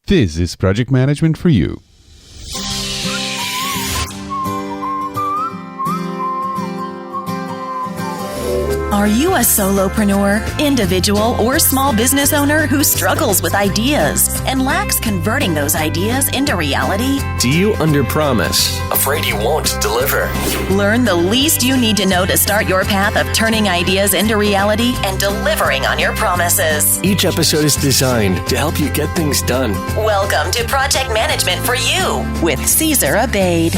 This is Project Management for You. Are you a solopreneur, individual, or small business owner who struggles with ideas and lacks converting those ideas into reality? Do you underpromise, afraid you won't deliver? Learn the least you need to know to start your path of turning ideas into reality and delivering on your promises. Each episode is designed to help you get things done. Welcome to Project Management for You with Caesar Abaid.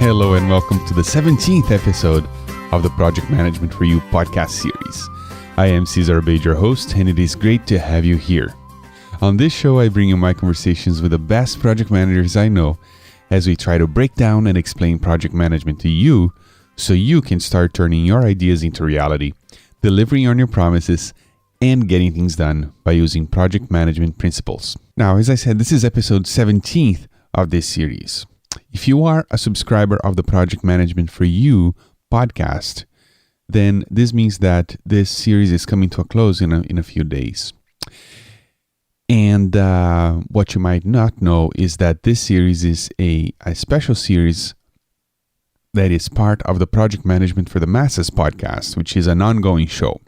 Hello and welcome to the 17th episode of the Project Management for You podcast series. I am Caesar Abaid, your host, and it is great to have you here. On this show, I bring you my conversations with the best project managers I know as we try to break down and explain project management to you so you can start turning your ideas into reality, delivering on your promises, and getting things done by using project management principles. Now, as I said, this is episode 17th of this series. If you are a subscriber of the Project Management for You podcast, then this means that this series is coming to a close in a few days. And what you might not know is that this series is a special series that is part of the Project Management for the Masses podcast, which is an ongoing show.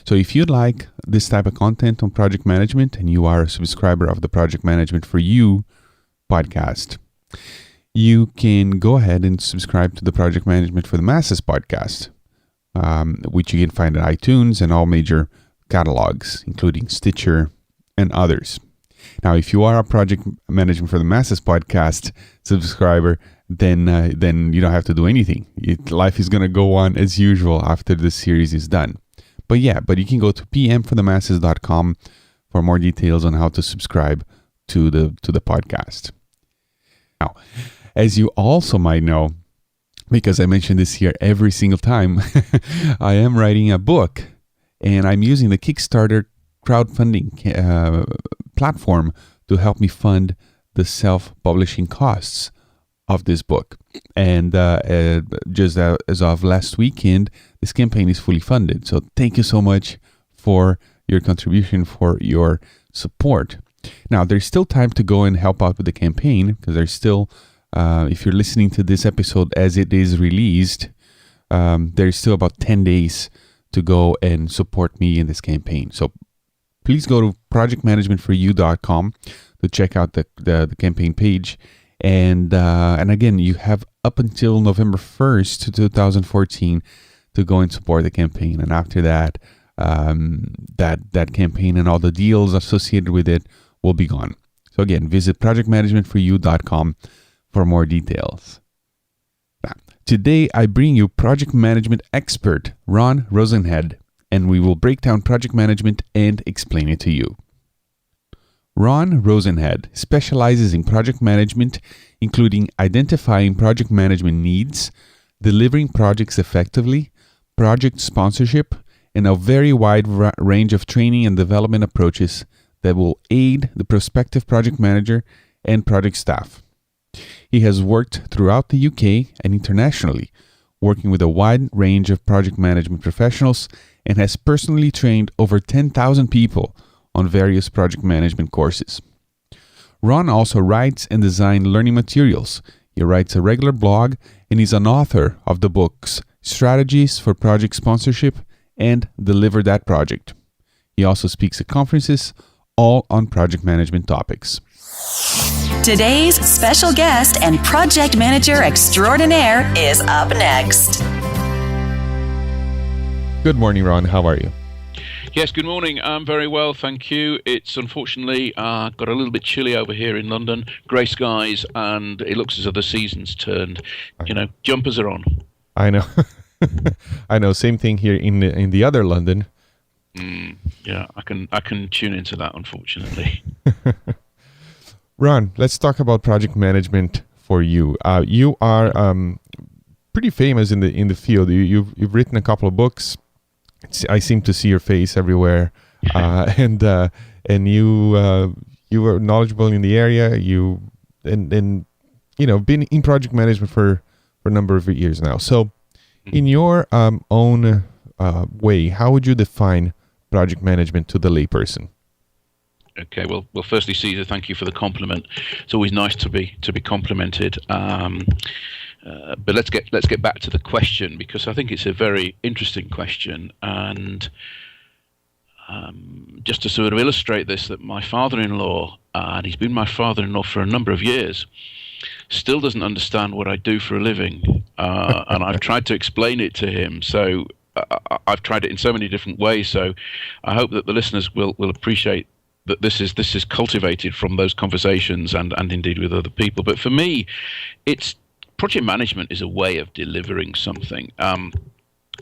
So if you'd like this type of content on project management and you are a subscriber of the Project Management for You podcast, you can go ahead and subscribe to the Project Management for the Masses podcast, which you can find at iTunes and all major catalogs, including Stitcher and others. Now, if you are a Project Management for the Masses podcast subscriber, then you don't have to do anything. Life is going to go on as usual after this series is done. But you can go to pmforthemasses.com for more details on how to subscribe to the podcast. Now, as you also might know, because I mention this here every single time, I am writing a book and I'm using the Kickstarter crowdfunding platform to help me fund the self-publishing costs of this book. And just as of last weekend, this campaign is fully funded. So thank you so much for your contribution, for your support. Now, there's still time to go and help out with the campaign because there's still, if you're listening to this episode as it is released, there's still about 10 days to go and support me in this campaign. So please go to projectmanagementforyou.com to check out the campaign page. And again, you have up until November 1st, 2014 to go and support the campaign. And after that, that campaign and all the deals associated with it will be gone. So again, visit projectmanagementforyou.com for more details. Now, today, I bring you project management expert Ron Rosenhead, and we will break down project management and explain it to you. Ron Rosenhead specializes in project management, including identifying project management needs, delivering projects effectively, project sponsorship, and a very wide range of training and development approaches that will aid the prospective project manager and project staff. He has worked throughout the UK and internationally, working with a wide range of project management professionals and has personally trained over 10,000 people on various project management courses. Ron also writes and designs learning materials. He writes a regular blog and is an author of the books Strategies for Project Sponsorship and Deliver That Project. He also speaks at conferences, all on project management topics. Today's special guest and project manager extraordinaire is up next. Good morning, Ron. How are you? Yes, good morning. I'm very well, thank you. It's unfortunately got a little bit chilly over here in London, grey skies, and it looks as though the season's turned. Jumpers are on. I know. I know. Same thing here in the other London. Yeah, I can tune into that, unfortunately. Ron, let's talk about project management for you. You are pretty famous in the field. You've written a couple of books. I seem to see your face everywhere, and you were knowledgeable in the area. You been in project management for a number of years now. So, in your own way, how would you define project management to the layperson? Okay, well, firstly, Caesar, thank you for the compliment. It's always nice to be complimented. But let's get back to the question, because I think it's a very interesting question. And just to sort of illustrate this, that my father-in-law, and he's been my father-in-law for a number of years, still doesn't understand what I do for a living. And I've tried to explain it to him. So I've tried it in so many different ways. So I hope that the listeners will appreciate that this is cultivated from those conversations and indeed with other people. But for me, it's project management is a way of delivering something.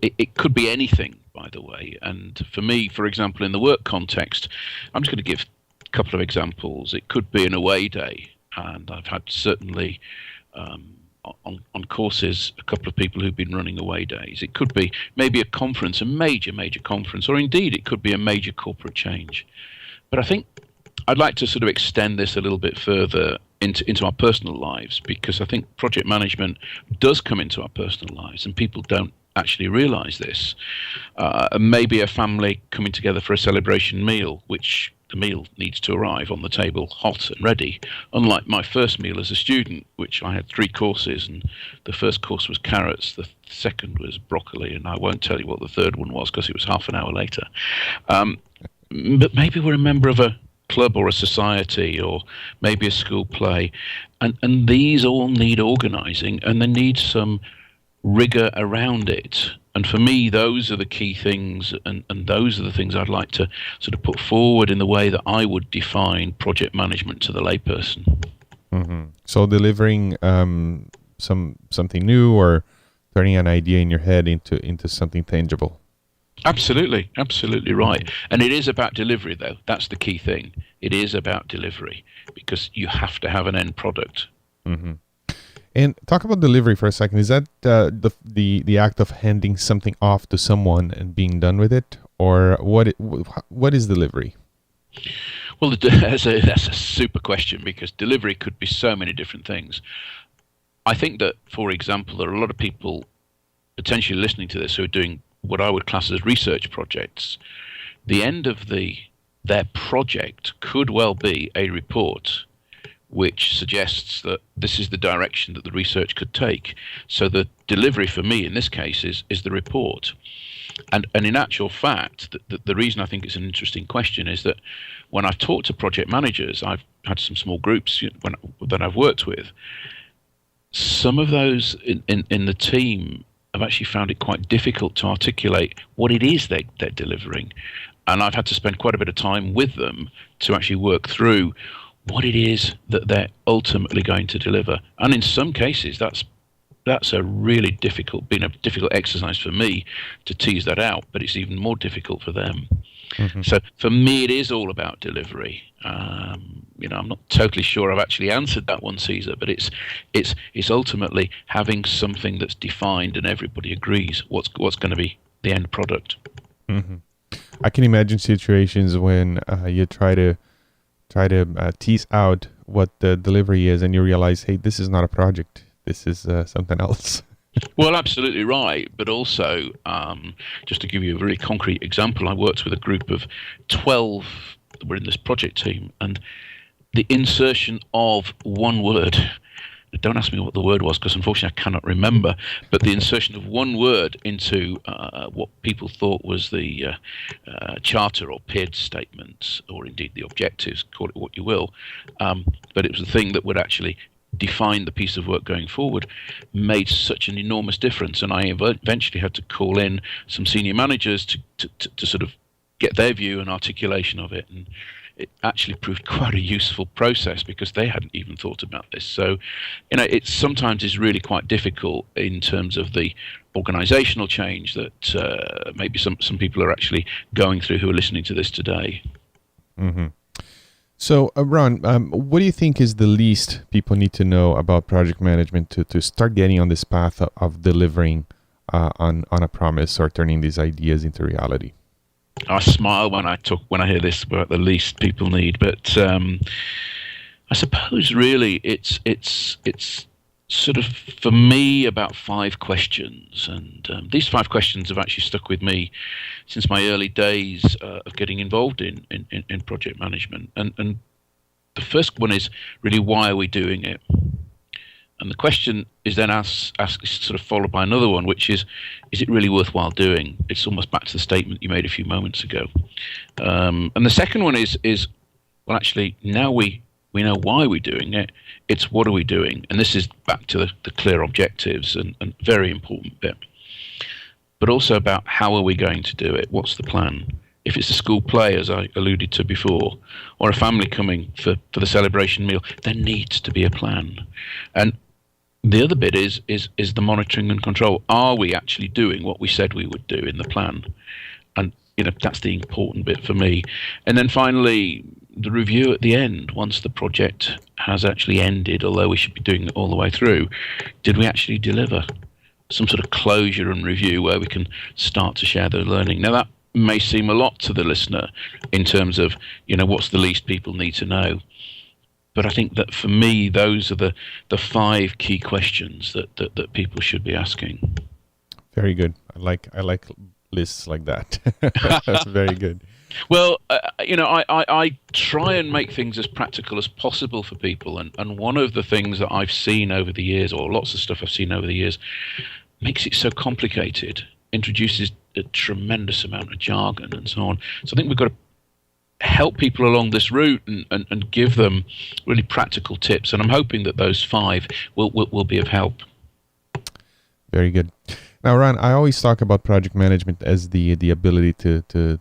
It could be anything, by the way. And for me, for example, in the work context, I'm just going to give a couple of examples. It could be an away day, and I've had certainly on courses a couple of people who've been running away days. It could be maybe a conference, a major conference, or indeed it could be a major corporate change. But I think I'd like to sort of extend this a little bit further into our personal lives, because I think project management does come into our personal lives, and people don't actually realize this. Maybe a family coming together for a celebration meal, which the meal needs to arrive on the table hot and ready, unlike my first meal as a student, which I had 3 courses, and the first course was carrots, the second was broccoli, and I won't tell you what the third one was because it was half an hour later. But maybe we're a member of a club or a society, or maybe a school play, and these all need organising, and they need some rigor around it. And for me, those are the key things, and those are the things I'd like to sort of put forward in the way that I would define project management to the layperson. Mm-hmm. So delivering something new, or turning an idea in your head into something tangible. Absolutely right. And it is about delivery, though. That's the key thing. It is about delivery, because you have to have an end product. Mm-hmm. And talk about delivery for a second. Is that the act of handing something off to someone and being done with it, or what is delivery? Well, that's a super question, because delivery could be so many different things. I think that, for example, there are a lot of people potentially listening to this who are doing what I would class as research projects. The end of their project could well be a report which suggests that this is the direction that the research could take. So the delivery for me in this case is the report. And in actual fact, the reason I think it's an interesting question is that when I've talked to project managers, I've had some small groups that I've worked with, some of those in the team I've actually found it quite difficult to articulate what it is they're delivering. And I've had to spend quite a bit of time with them to actually work through what it is that they're ultimately going to deliver. And in some cases, that's a really difficult exercise for me to tease that out, but it's even more difficult for them. Mm-hmm. So for me, it is all about delivery. I'm not totally sure I've actually answered that one, Caesar, but it's ultimately having something that's defined and everybody agrees what's going to be the end product. Mm-hmm. I can imagine situations when you try to tease out what the delivery is, and you realize, hey, this is not a project. This is something else. Well, absolutely right. But also, just to give you a very concrete example, I worked with a group of 12 that were in this project team, and the insertion of one word, don't ask me what the word was, because unfortunately I cannot remember, but the insertion of one word into what people thought was the charter or PID statements, or indeed the objectives, call it what you will, but it was the thing that would actually define the piece of work going forward, made such an enormous difference. And I eventually had to call in some senior managers to sort of get their view and articulation of it. And it actually proved quite a useful process, because they hadn't even thought about this. So, it sometimes is really quite difficult in terms of the organizational change that maybe some people are actually going through who are listening to this today. Mm-hmm. So, Ron, what do you think is the least people need to know about project management to start getting on this path of delivering on a promise, or turning these ideas into reality? I smile when I hear this about the least people need, but I suppose really it's sort of, for me, about 5 questions. And these 5 questions have actually stuck with me since my early days of getting involved in project management. And the first one is really, why are we doing it? And the question is then asked sort of followed by another one, which is it really worthwhile doing? It's almost back to the statement you made a few moments ago. And the second one is well, actually, now we know why we're doing it. It's what are we doing? And this is back to the clear objectives and very important bit. But also about how are we going to do it? What's the plan? If it's a school play, as I alluded to before, or a family coming for the celebration meal, there needs to be a plan. And the other bit is the monitoring and control. Are we actually doing what we said we would do in the plan? And that's the important bit for me. And then finally, the review at the end, once the project has actually ended, although we should be doing it all the way through. Did we actually deliver? Some sort of closure and review where we can start to share the learning. Now, that may seem a lot to the listener in terms of, what's the least people need to know. But I think that for me, those are the 5 key questions that people should be asking. Very good. I like lists like that. That's very good. Well, I try and make things as practical as possible for people. And one of the things that I've seen over the years, or lots of stuff I've seen over the years, makes it so complicated, introduces a tremendous amount of jargon and so on. So I think we've got to help people along this route and give them really practical tips. And I'm hoping that those 5 will be of help. Very good. Now, Ron, I always talk about project management as the ability to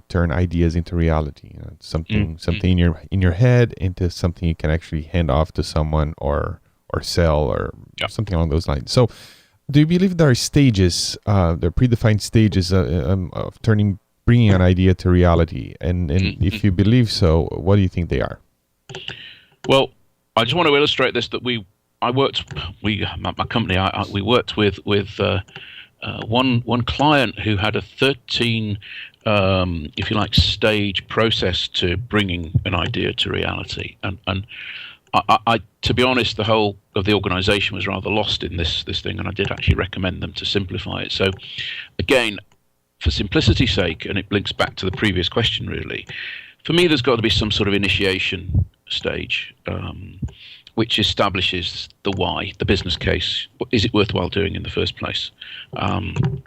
turn ideas into reality. Something in your head into something you can actually hand off to someone or sell or something along those lines. So, do you believe there are stages, there are predefined stages of bringing an idea to reality? And if you believe so, what do you think they are? Well, I just want to illustrate this, that my company, we worked with one client who had a 13, if you like, stage process to bringing an idea to reality. And I, to be honest, the whole of the organization was rather lost in this thing, and I did actually recommend them to simplify it. So, again, for simplicity's sake, and it links back to the previous question, really, for me, there's got to be some sort of initiation stage, which establishes the why, the business case. Is it worthwhile doing in the first place? And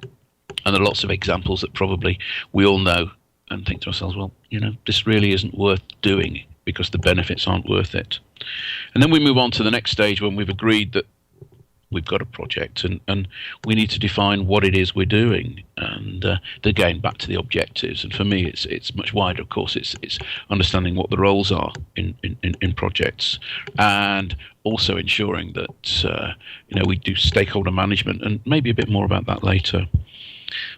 there are lots of examples that probably we all know and think to ourselves, well, this really isn't worth doing because the benefits aren't worth it. And then we move on to the next stage when we've agreed that we've got a project and we need to define what it is we're doing. And again, back to the objectives. And for me, it's much wider. Of course, it's understanding what the roles are in projects, and also ensuring that we do stakeholder management, and maybe a bit more about that later.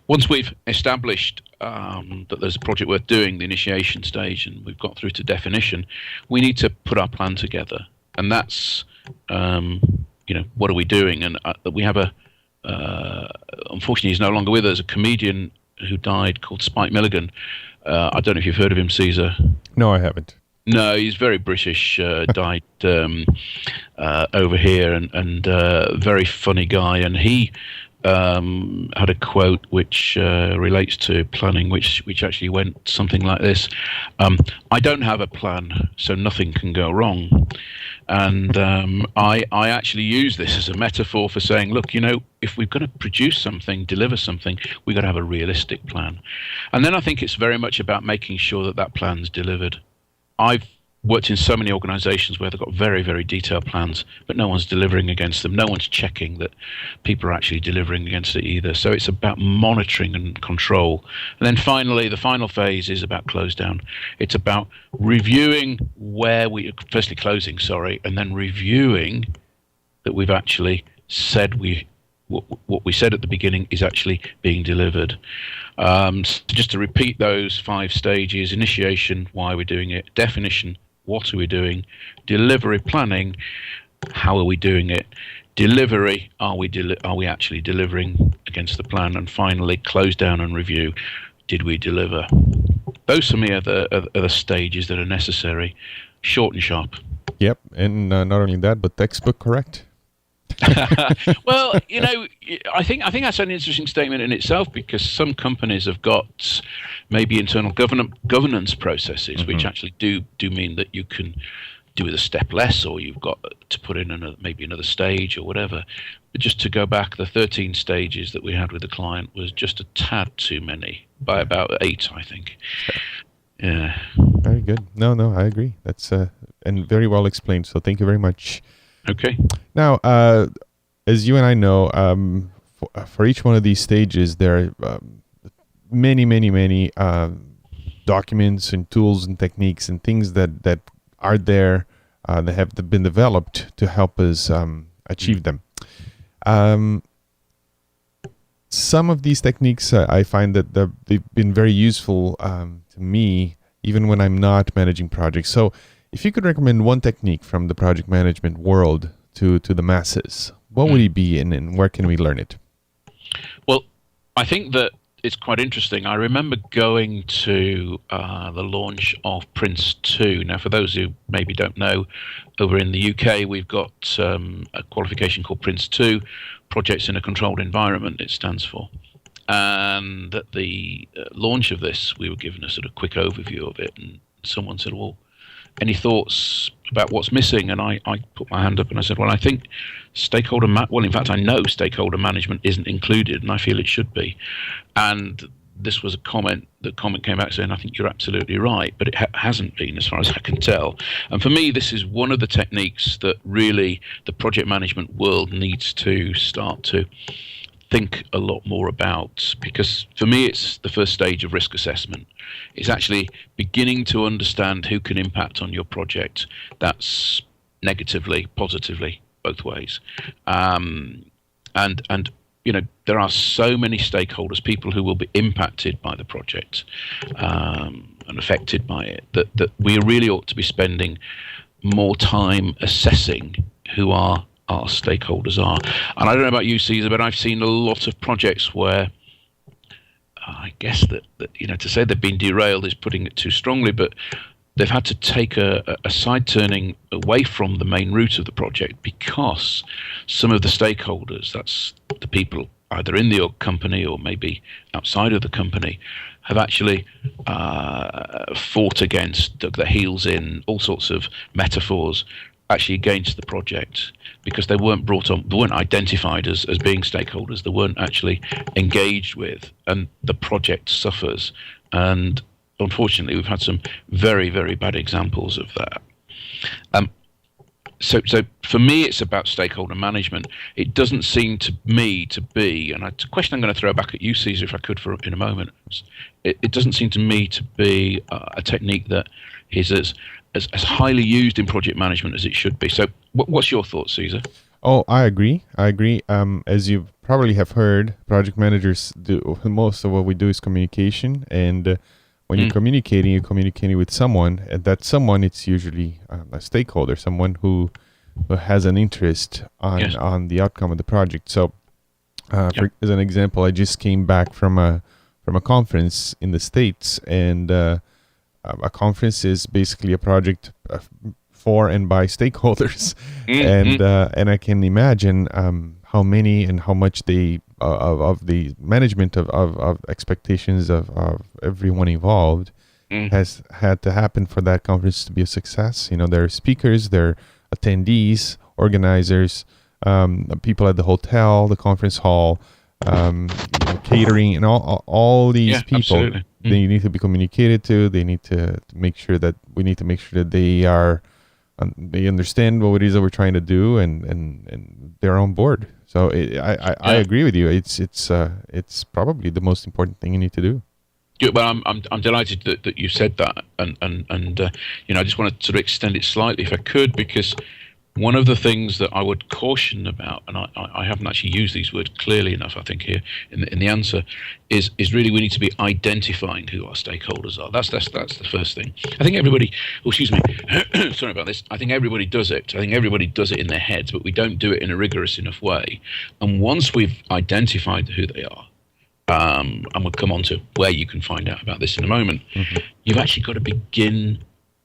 Once we've established that there's a project worth doing, the initiation stage, and we've got through to definition, we need to put our plan together. And that's, what are we doing? And we have unfortunately, he's no longer with us, a comedian who died called Spike Milligan. I don't know if you've heard of him, Caesar. No, I haven't. No, he's very British, died over here, and very funny guy. And he had a quote which relates to planning, which actually went something like this: I don't have a plan, so nothing can go wrong. And I actually use this as a metaphor for saying, look, if we're going to produce something, deliver something, we've got to have a realistic plan. And then I think it's very much about making sure that plan's delivered. I've worked in so many organizations where they've got very, very detailed plans, but no one's delivering against them. No one's checking that people are actually delivering against it either. So it's about monitoring and control. And then finally, the final phase is about close down. It's about reviewing firstly closing, and then reviewing that we've actually said what we said at the beginning is actually being delivered. So just to repeat those 5 stages: initiation, why we're doing it; definition, what are we doing; delivery, planning, how are we doing it; delivery, are we actually delivering against the plan; and finally, close down and review, did we deliver? Those for me are the stages that are necessary, short and sharp. Yep, and not only that, but textbook correct. Well, I think that's an interesting statement in itself, because some companies have got maybe internal governance processes which actually do mean that you can do it a step less, or you've got to put in maybe another stage or whatever. But just to go back, the 13 stages that we had with the client was just a tad too many, by about 8, I think. Yeah. Very good. No, I agree. That's and very well explained. So thank you very much. Okay. Now, as you and I know, for each one of these stages, there are many documents and tools and techniques and things that are there that have been developed to help us achieve them. Some of these techniques, I find that they've been very useful to me, even when I'm not managing projects. So if you could recommend one technique from the project management world to the masses, what would it be, and where can we learn it? Well, I think that it's quite interesting. I remember going to the launch of Prince 2. Now, for those who maybe don't know, over in the UK, we've got a qualification called Prince 2, Projects in a Controlled Environment, it stands for. And at the launch of this, we were given a sort of quick overview of it, and someone said, well, any thoughts about what's missing? And I put my hand up and I said, well, I think in fact, I know stakeholder management isn't included, and I feel it should be. And this was a comment. The comment came back saying, I think you're absolutely right, but it hasn't been, as far as I can tell. And for me, this is one of the techniques that really the project management world needs to start to think a lot more about, because for me, it's the first stage of risk assessment. It's actually beginning to understand who can impact on your project. That's negatively, positively, both ways. And there are so many stakeholders, people who will be impacted by the project and affected by it, that we really ought to be spending more time assessing who our stakeholders are. And I don't know about you, Caesar, but I've seen a lot of projects where I guess that to say they've been derailed is putting it too strongly, but they've had to take a side turning away from the main route of the project because some of the stakeholders, that's the people either in the company or maybe outside of the company, have actually fought against, dug their heels in, all sorts of metaphors, actually against the project, because they weren't brought on, they weren't identified as being stakeholders, they weren't actually engaged with, and the project suffers. And unfortunately, we've had some very, very bad examples of that. So for me, it's about stakeholder management. It doesn't seem to me to be, and it's a question I'm going to throw back at you, Caesar, if I could, in a moment. It doesn't seem to me to be a technique that is as highly used in project management as it should be. So what's your thoughts, Caesar? Oh, I agree. As you probably have heard, project managers do most of what we do is communication, and when you're communicating with someone, and that someone, it's usually a stakeholder, someone who has an interest on the outcome of the project. So, as an example, I just came back from a conference in the States, and a conference is basically a project for and by stakeholders, and I can imagine how many and how much they of the management of expectations of everyone involved has had to happen for that conference to be a success. There are speakers, there are attendees, organizers, people at the hotel, the conference hall, catering, and all these people. Absolutely. They need to be communicated to. They need to make sure that they are. They understand what it is that we're trying to do, and they're on board. So I agree with you. It's probably the most important thing you need to do. Yeah, well, I'm delighted that you said that, and I just want to sort of extend it slightly if I could, because one of the things that I would caution about, and I haven't actually used these words clearly enough, I think, here in the answer, is really we need to be identifying who our stakeholders are. That's the first thing. I think everybody, sorry about this, I think everybody does it. I think everybody does it in their heads, but we don't do it in a rigorous enough way. And once we've identified who they are, and we'll come on to where you can find out about this in a moment, you've actually got to begin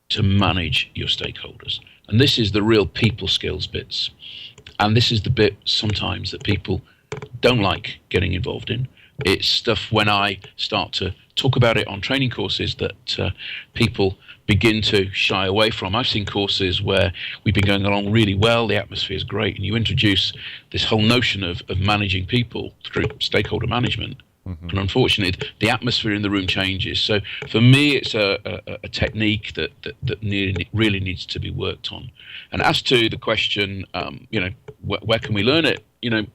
to manage your stakeholders. And this is the real people skills bits. And this is the bit sometimes that people don't like getting involved in. It's stuff when I start to talk about it on training courses that people begin to shy away from. I've seen courses where we've been going along really well, the atmosphere is great, and you introduce this whole notion of managing people through stakeholder management. Mm-hmm. And unfortunately, the atmosphere in the room changes. So for me, it's a technique that really needs to be worked on. And as to the question, where can we learn it?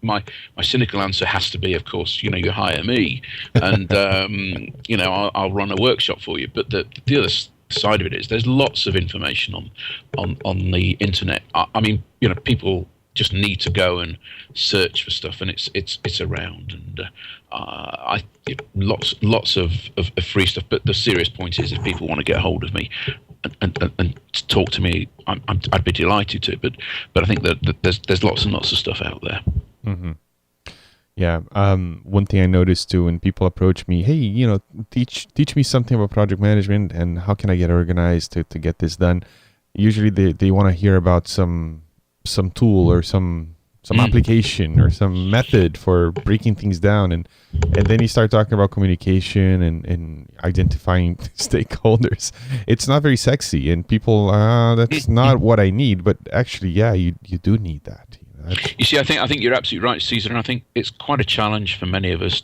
My cynical answer has to be, of course, you hire me, and I'll run a workshop for you. But the other side of it is there's lots of information on the internet. I mean, people just need to go and search for stuff, and it's around, and lots of free stuff. But the serious point is, if people want to get hold of me and talk to me, I'd be delighted to. But I think that there's lots and lots of stuff out there. Mm-hmm. Yeah. One thing I noticed too, when people approach me, hey, teach me something about project management and how can I get organized to get this done. Usually they want to hear about some tool or some application or some method for breaking things down, and then you start talking about communication and identifying stakeholders. It's not very sexy, and people, that's not what I need. But actually, yeah, you do need that. You see, I think you're absolutely right, Caesar, and I think it's quite a challenge for many of us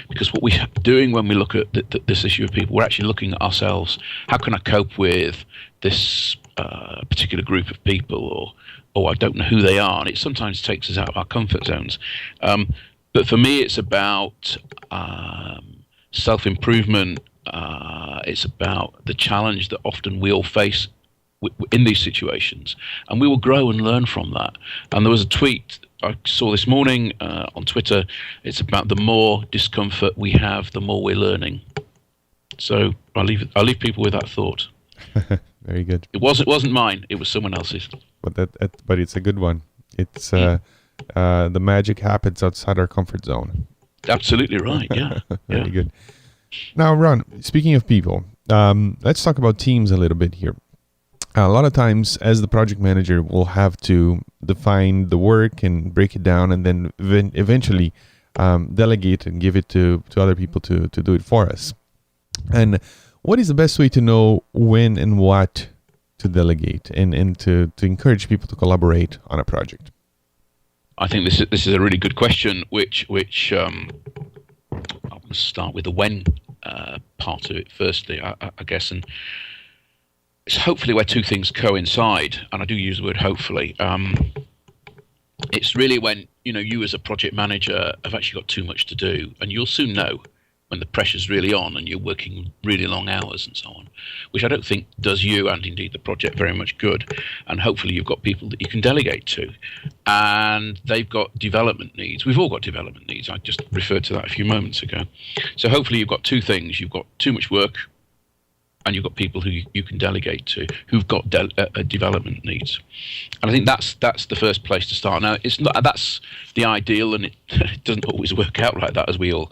because what we're doing when we look at this issue of people, we're actually looking at ourselves. How can I cope with this particular group of people, or I don't know who they are, and it sometimes takes us out of our comfort zones. But for me, it's about self-improvement. It's about the challenge that often we all face in these situations, and we will grow and learn from that. And there was a tweet I saw this morning on Twitter. It's about the more discomfort we have, the more we're learning. So I'll leave people with that thought. Very good. It wasn't mine. It was someone else's. But it's a good one. It's the magic happens outside our comfort zone. Absolutely right. Yeah. Very good. Now, Ron, speaking of people, let's talk about teams a little bit here. A lot of times, as the project manager, we'll have to define the work and break it down, and then eventually delegate and give it to other people to do it for us. And what is the best way to know when and what to delegate and to encourage people to collaborate on a project? I think this is a really good question, which I'm going to start with the when part of it firstly, I guess, and it's hopefully where two things coincide, and I do use the word hopefully. It's really when you as a project manager have actually got too much to do, and you'll soon know when the pressure's really on and you're working really long hours and so on, which I don't think does you and indeed the project very much good. And hopefully you've got people that you can delegate to, and they've got development needs. We've all got development needs. I just referred to that a few moments ago. So hopefully you've got two things. You've got too much work, and you've got people who you can delegate to who've got development needs. And I think that's the first place to start. Now, it's not that's the ideal, and it doesn't always work out like that, as we all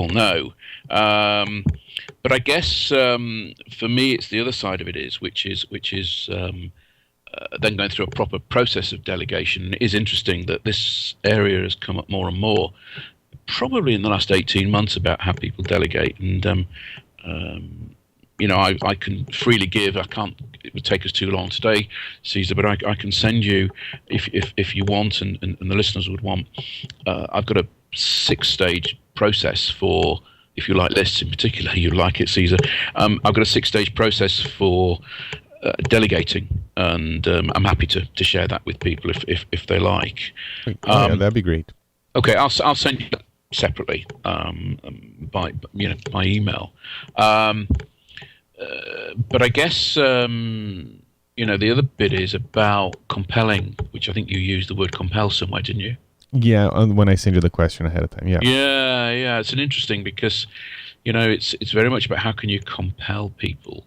know. But I guess for me, it's the other side of it which is then going through a proper process of delegation. It is interesting that this area has come up more and more, probably in the last 18 months, about how people delegate. And I can freely give. It would take us too long today, Caesar, but I can send you, if you want, and the listeners would want, I've got a 6-stage process for, if you like lists in particular, you like it, Caesar. I've got a 6-stage process for delegating, and I'm happy to share that with people if they like. Yeah, that'd be great. Okay, I'll send you that separately by email. But I guess the other bit is about compelling, which I think you used the word compel somewhere, didn't you? Yeah, when I sent you the question ahead of time. Yeah. Yeah. It's an interesting because it's very much about how can you compel people.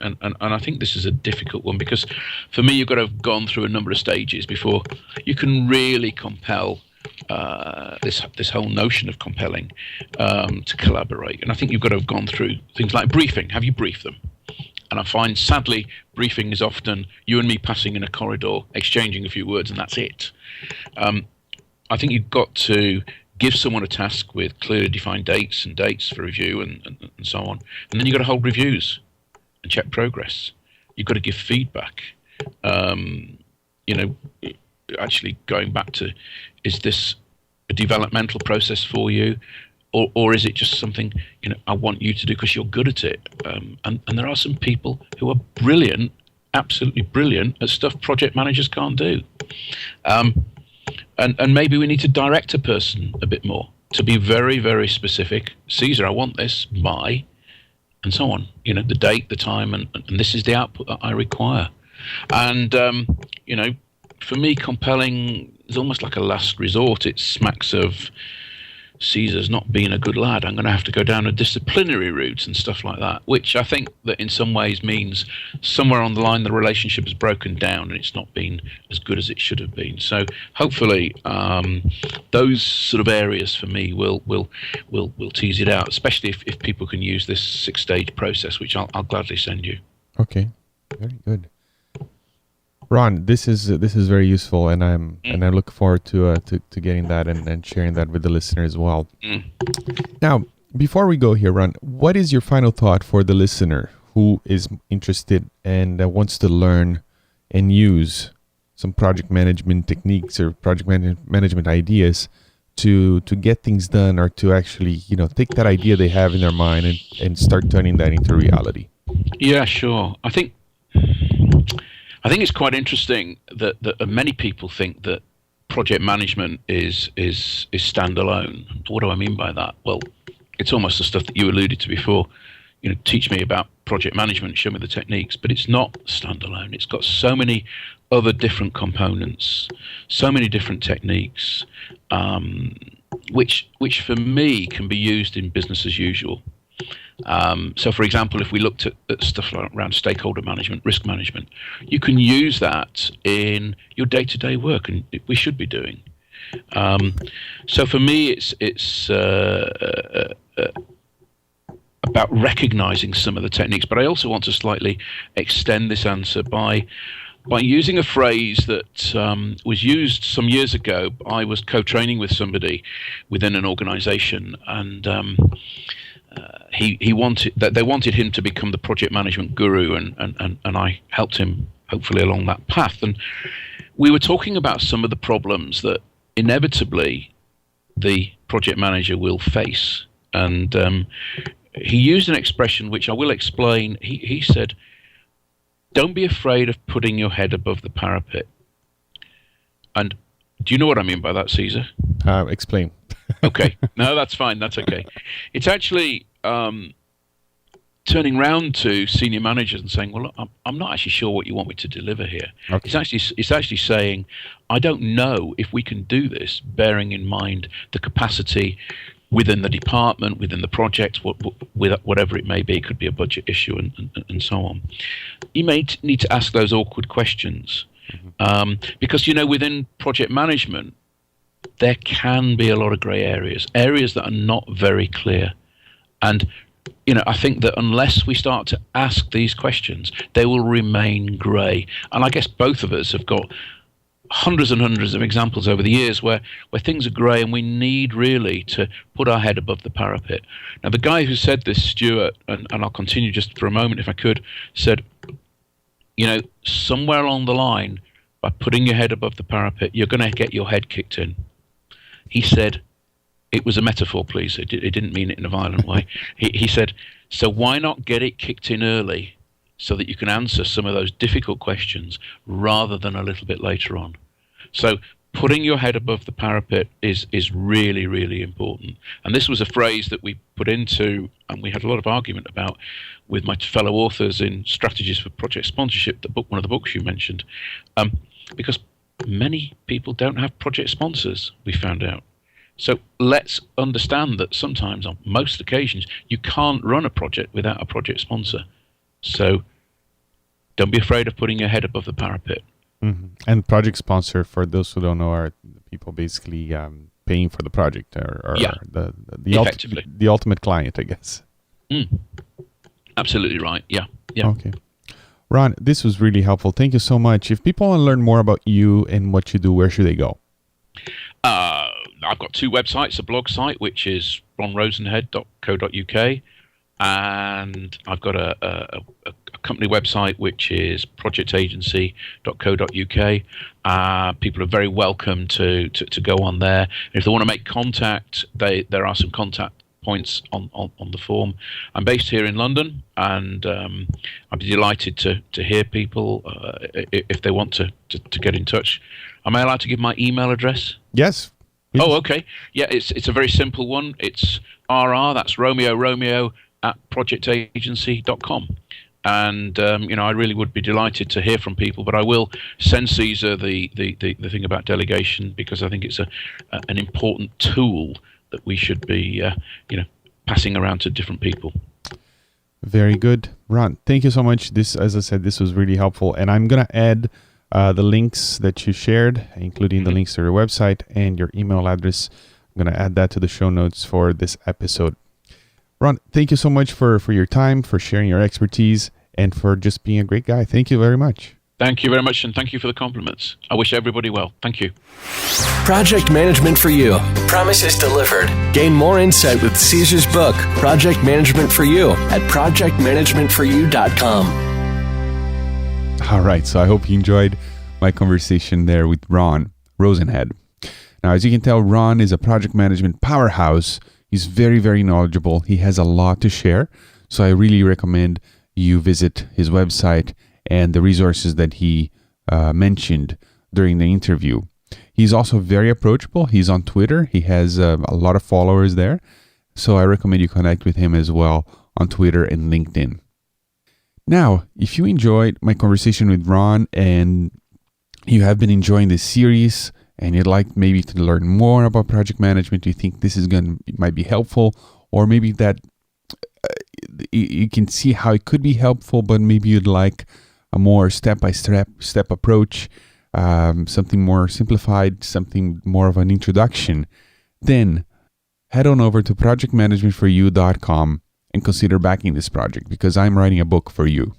And I think this is a difficult one because for me you've got to have gone through a number of stages before you can really compel this whole notion of compelling to collaborate. And I think you've got to have gone through things like briefing. Have you briefed them? And I find, sadly, briefing is often you and me passing in a corridor, exchanging a few words, and that's it. I think you've got to give someone a task with clearly defined dates for review and so on. And then you've got to hold reviews and check progress. You've got to give feedback. Actually going back to, is this a developmental process for you? Or is it just something I want you to do because you're good at it? And there are some people who are brilliant, absolutely brilliant at stuff project managers can't do. And maybe we need to direct a person a bit more to be very, very specific. Caesar, I want this by, and so on. The date, the time, and this is the output that I require. And, for me, compelling is almost like a last resort. It smacks of Caesar's not being a good lad. I'm going to have to go down a disciplinary route and stuff like that, which I think that in some ways means somewhere on the line the relationship has broken down and it's not been as good as it should have been. So hopefully those sort of areas for me will tease it out, especially if people can use this 6-stage process, which I'll gladly send you. Okay, very good. Ron, this is very useful, and I look forward to getting that and sharing that with the listener as well. Now, before we go here, Ron, what is your final thought for the listener who is interested and wants to learn and use some project management techniques or project management ideas to get things done, or to actually take that idea they have in their mind and start turning that into reality? Yeah, sure. I think it's quite interesting that many people think that project management is standalone. What do I mean by that? Well, it's almost the stuff that you alluded to before. Teach me about project management, show me the techniques, but it's not standalone. It's got so many other different components, so many different techniques, which for me can be used in business as usual. So, for example, if we looked at stuff around stakeholder management, risk management, you can use that in your day-to-day work, and we should be doing. So, for me, it's about recognizing some of the techniques, but I also want to slightly extend this answer by using a phrase that was used some years ago. I was co-training with somebody within an organization, and they wanted him to become the project management guru, and I helped him hopefully along that path. And we were talking about some of the problems that inevitably the project manager will face. And he used an expression which I will explain. He said, "Don't be afraid of putting your head above the parapet." And do you know what I mean by that, Caesar? Explain. Okay. No, that's fine. That's okay. It's actually turning round to senior managers and saying, "Well, I'm not actually sure what you want me to deliver here." Okay. It's actually saying, "I don't know if we can do this, bearing in mind the capacity within the department, within the project, whatever it may be. It could be a budget issue and so on." You may need to ask those awkward questions, because within project management, there can be a lot of grey areas that are not very clear. And, I think that unless we start to ask these questions, they will remain grey. And I guess both of us have got hundreds and hundreds of examples over the years where things are grey, and we need really to put our head above the parapet. Now, the guy who said this, Stuart, and I'll continue just for a moment if I could, said, somewhere along the line, by putting your head above the parapet, you're going to get your head kicked in. He said, it was a metaphor, please. He didn't mean it in a violent way. He said, so why not get it kicked in early so that you can answer some of those difficult questions rather than a little bit later on? So putting your head above the parapet is really, really important. And this was a phrase that we put into, and we had a lot of argument about with my fellow authors in Strategies for Project Sponsorship, one of the books you mentioned, because many people don't have project sponsors, we found out. So let's understand that sometimes, on most occasions, you can't run a project without a project sponsor. So don't be afraid of putting your head above the parapet. Mm-hmm. And project sponsor, for those who don't know, are the people basically paying for the project, or the ultimate client, I guess. Absolutely right. Yeah. Okay. Ron, this was really helpful. Thank you so much. If people want to learn more about you and what you do, where should they go? I've got two websites, a blog site, which is ronrosenhead.co.uk, and I've got a company website, which is projectagency.co.uk. People are very welcome to go on there. And if they want to make contact, there are some contact points on the form. I'm based here in London, and I'd be delighted to hear people if they want to get in touch. Am I allowed to give my email address? Yes. Please. Oh, okay. Yeah, it's a very simple one. It's that's Romeo at projectagency.com. And I really would be delighted to hear from people. But I will send Caesar the thing about delegation, because I think it's an important tool that we should be passing around to different people. Very good, Ron. Thank you so much. This, as I said, this was really helpful, and I'm gonna add the links that you shared, including the links to your website and your email address. I'm gonna add that to the show notes for this episode. Ron, thank you so much for your time, for sharing your expertise, and for just being a great guy. Thank you very much. Thank you very much, and thank you for the compliments. I wish everybody well. Thank you. Project Management for You. Promises delivered. Gain more insight with Caesar's book, Project Management for You, at projectmanagementforyou.com. All right, so I hope you enjoyed my conversation there with Ron Rosenhead. Now, as you can tell, Ron is a project management powerhouse. He's very, very knowledgeable. He has a lot to share. So I really recommend you visit his website and the resources that he mentioned during the interview. He's also very approachable. He's on Twitter. He has a lot of followers there. So I recommend you connect with him as well on Twitter and LinkedIn. Now, if you enjoyed my conversation with Ron and you have been enjoying this series and you'd like maybe to learn more about project management, you think this might be helpful, or maybe that you can see how it could be helpful, but maybe you'd like a more step-by-step approach, something more simplified, something more of an introduction, then head on over to projectmanagementforyou.com and consider backing this project, because I'm writing a book for you.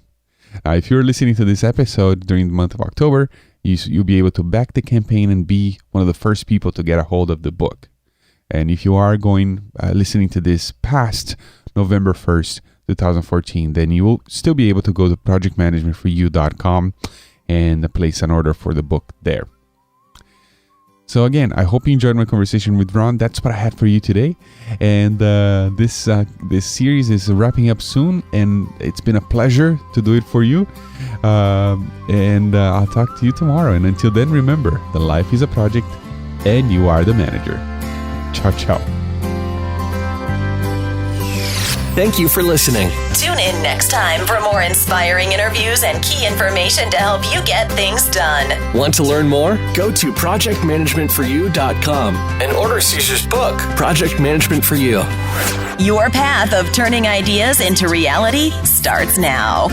If you're listening to this episode during the month of October, you'll be able to back the campaign and be one of the first people to get a hold of the book. And if you are listening to this past November 1st, 2014, then you will still be able to go to projectmanagementforyou.com and place an order for the book there. So again, I hope you enjoyed my conversation with Ron. That's what I had for you today. And this series is wrapping up soon, and it's been a pleasure to do it for you. And I'll talk to you tomorrow. And until then, remember, the life is a project and you are the manager. Ciao, ciao. Thank you for listening. Tune in next time for more inspiring interviews and key information to help you get things done. Want to learn more? Go to projectmanagementforyou.com and order Caesar's book, Project Management for You. Your path of turning ideas into reality starts now.